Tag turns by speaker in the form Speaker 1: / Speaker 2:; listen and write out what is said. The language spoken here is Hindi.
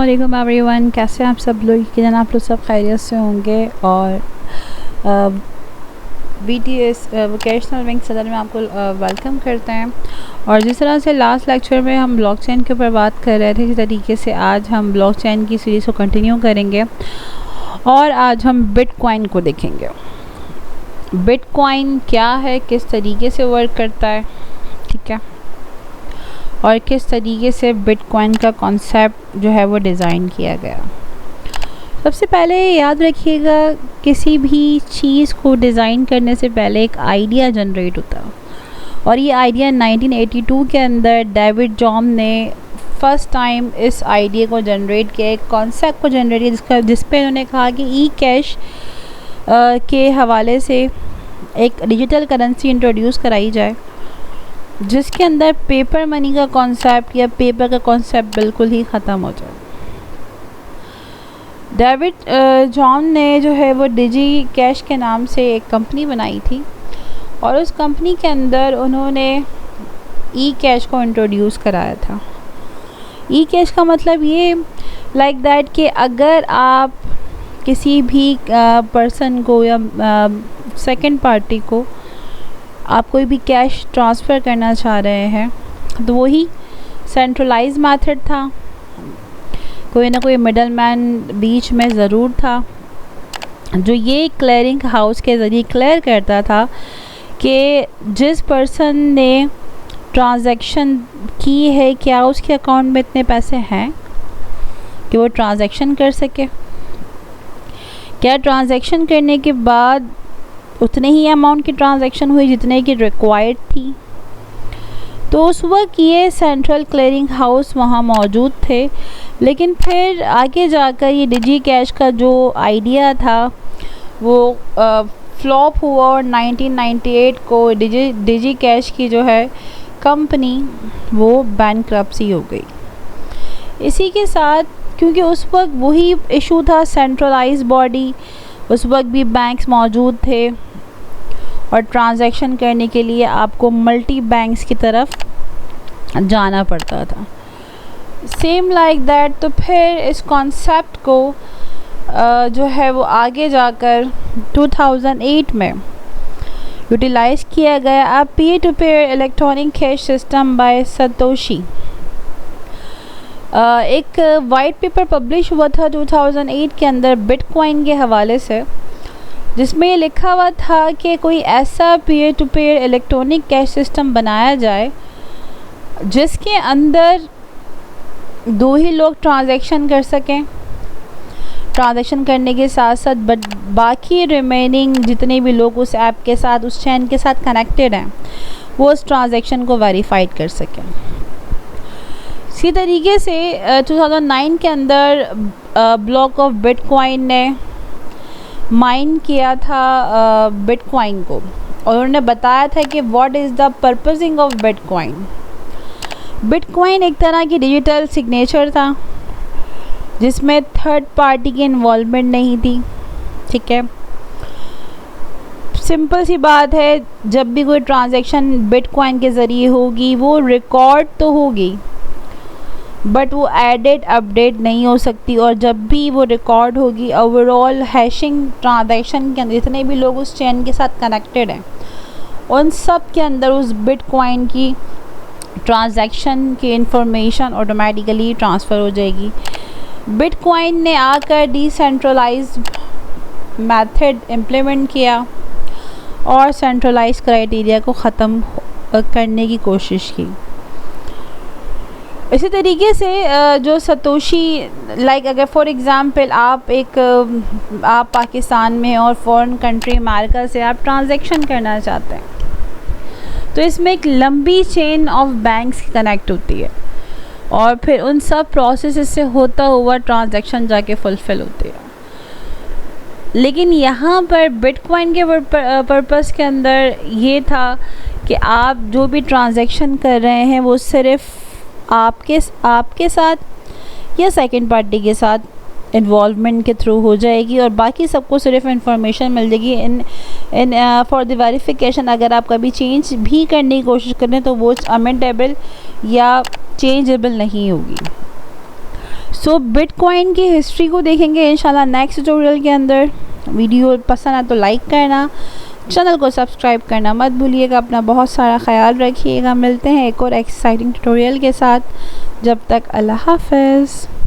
Speaker 1: अस्सलामुअलैकुम एवरीवन, कैसे हैं आप सब लोग। यकीनन आप लोग सब खैरियत से होंगे। और BTS वोकेशनल विंग सदर में आपको वेलकम करते हैं। और जिस तरह से लास्ट लेक्चर में हम ब्लॉकचेन के ऊपर बात कर रहे थे, इसी तरीके से आज हम ब्लॉकचेन की सीरीज़ को कंटिन्यू करेंगे और आज हम बिटकॉइन को देखेंगे। बिटकॉइन क्या है, किस तरीके से वर्क करता है, ठीक है, और किस तरीके से बिटकॉइन का कॉन्सेप्ट जो है वो डिज़ाइन किया गया। सबसे पहले याद रखिएगा, किसी भी चीज़ को डिज़ाइन करने से पहले एक आइडिया जनरेट होता है, और ये आइडिया 1982 के अंदर डेविड जॉम ने फर्स्ट टाइम इस आइडिया को जनरेट किया, एक कॉन्सेप्ट को जनरेट किया जिस पे उन्होंने कहा कि ई कैश के हवाले से एक डिजिटल करेंसी इंट्रोड्यूस कराई जाए, जिसके अंदर पेपर मनी का कॉन्सेप्ट या पेपर का कॉन्सेप्ट बिल्कुल ही ख़त्म हो जाए। डेविड जॉन ने जो है वो डिजी कैश के नाम से एक कंपनी बनाई थी, और उस कंपनी के अंदर उन्होंने ई कैश को इंट्रोड्यूस कराया था। ई कैश का मतलब ये लाइक दैट कि अगर आप किसी भी पर्सन को या सेकंड पार्टी को आप कोई भी कैश ट्रांसफ़र करना चाह रहे हैं, तो वही सेंट्रलाइज मेथड था, कोई ना कोई मिडल मैन बीच में ज़रूर था जो ये क्लियरिंग हाउस के ज़रिए क्लियर करता था कि जिस पर्सन ने ट्रांजैक्शन की है क्या उसके अकाउंट में इतने पैसे हैं कि वो ट्रांजैक्शन कर सके, क्या ट्रांजैक्शन करने के बाद उतने ही अमाउंट की ट्रांजैक्शन हुई जितने की रिक्वायर्ड थी। तो उस वक्त ये सेंट्रल क्लियरिंग हाउस वहाँ मौजूद थे, लेकिन फिर आगे जाकर ये डिजी कैश का जो आइडिया था वो फ्लॉप हुआ, और 1998 को डिजी कैश की जो है कंपनी वो बैंकरप्सी हो गई। इसी के साथ, क्योंकि उस वक्त वही इशू था, सेंट्रलाइज बॉडी, उस वक्त भी बैंक्स मौजूद थे और ट्रांजैक्शन करने के लिए आपको मल्टी बैंक्स की तरफ जाना पड़ता था। सेम लाइक दैट, तो फिर इस कॉन्सेप्ट को जो है वो आगे जाकर 2008 में यूटिलाइज़ किया गया अब peer to peer electronic cash system by Satoshi. एक वाइट पेपर पब्लिश हुआ था 2008 के अंदर बिटकॉइन के हवाले से, जिसमें ये लिखा हुआ था कि कोई ऐसा peer to peer electronic cash system बनाया जाए जिसके अंदर दो ही लोग ट्रांजैक्शन कर सकें, ट्रांजैक्शन करने के साथ साथ बाकी रिमेनिंग जितने भी लोग उस ऐप के साथ, उस चैन के साथ कनेक्टेड हैं, वो उस ट्रांजैक्शन को वेरीफाइड कर सकें। इसी तरीके से 2009 के अंदर ब्लॉक ऑफ बिटकॉइन ने माइन किया था बिटकॉइन को, और उन्होंने बताया था कि what is the purposing of bitcoin. Bitcoin एक तरह की डिजिटल सिग्नेचर था जिसमें थर्ड पार्टी की इन्वॉल्वमेंट नहीं थी, ठीक है। सिंपल सी बात है, जब भी कोई ट्रांजैक्शन बिटकॉइन के ज़रिए होगी वो रिकॉर्ड तो होगी, बट वो एडिट अपडेट नहीं हो सकती, और जब भी वो रिकॉर्ड होगी ओवरऑल हैशिंग ट्रांजैक्शन के अंदर जितने भी लोग उस चेन के साथ कनेक्टेड हैं उन सब के अंदर उस बिटकॉइन की ट्रांजैक्शन की इंफॉर्मेशन ऑटोमेटिकली ट्रांसफ़र हो जाएगी। बिटकॉइन ने आकर डिसेंट्रलाइज्ड मेथड इम्प्लीमेंट किया और सेंट्रलाइज क्राइटेरिया को ख़त्म करने की कोशिश की। इसी तरीके से जो सतोशी लाइक अगर फॉर एग्ज़ाम्पल आप पाकिस्तान में और फॉरेन कंट्री अमेरिका से आप ट्रांजैक्शन करना चाहते हैं, तो इसमें एक लंबी चेन ऑफ बैंक्स कनेक्ट होती है, और फिर उन सब प्रोसेस से होता हुआ ट्रांजैक्शन जाके फुलफ़िल होती है। लेकिन यहाँ पर बिटकॉइन के पर्पस के अंदर ये था कि आप जो भी ट्रांजैक्शन कर रहे हैं वो सिर्फ़ आपके साथ या सेकंड पार्टी के साथ इन्वॉल्वमेंट के थ्रू हो जाएगी, और बाकी सबको सिर्फ इंफॉर्मेशन मिल जाएगी इन फॉर द वेरिफिकेशन। अगर आप कभी चेंज भी करने की कोशिश करें तो वो अमेंडेबल या चेंजेबल नहीं होगी। सो बिटकॉइन की हिस्ट्री को देखेंगे इंशाल्लाह नेक्स्ट ट्यूटोरियल के अंदर। वीडियो पसंद आए तो लाइक करना, चैनल को सब्सक्राइब करना मत भूलिएगा। अपना बहुत सारा ख्याल रखिएगा। मिलते हैं एक और एक्साइटिंग ट्यूटोरियल के साथ। जब तक अल्लाह हाफ़िज़।